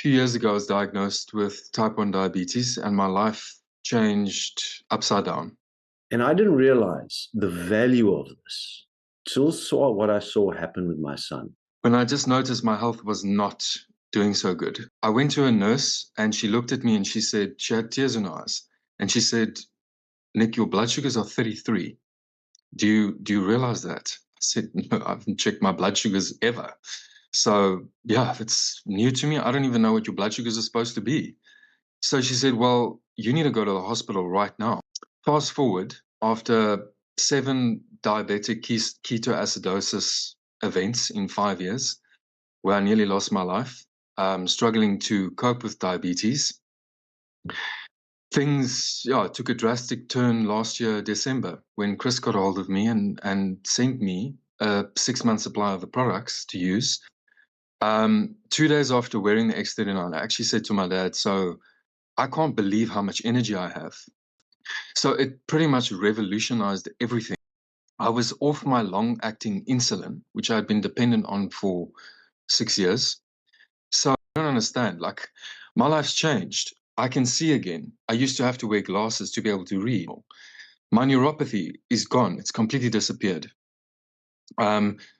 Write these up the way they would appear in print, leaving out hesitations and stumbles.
few years ago, I was diagnosed with type 1 diabetes, and my life changed upside down. And I didn't realize the value of this till saw what I saw happen with my son. When I just noticed my health was not doing so good, I went to a nurse and she looked at me and she said, she had tears in her eyes, and she said, "Nick, your blood sugars are 33. Do you realize that?" I said, "No, I haven't checked my blood sugars ever." So yeah, if it's new to me, I don't even know what your blood sugars are supposed to be. So she said, "Well, you need to go to the hospital right now." Fast forward, after 7 diabetic ketoacidosis events in 5 years, where I nearly lost my life, struggling to cope with diabetes, things took a drastic turn last year, December, when Chris got a hold of me and sent me a 6-month supply of the products to use. 2 days after wearing the X39, I actually said to my dad, "So I can't believe how much energy I have." So it pretty much revolutionized everything. I was off my long-acting insulin, which I had been dependent on for 6 years. So I don't understand. Like, my life's changed. I can see again. I used to have to wear glasses to be able to read. My neuropathy is gone. It's completely disappeared.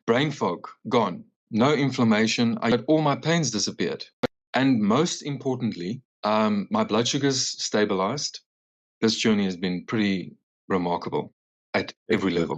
Brain fog, gone. No inflammation. All my pains disappeared. And most importantly, my blood sugars stabilized. This journey has been pretty remarkable at every level.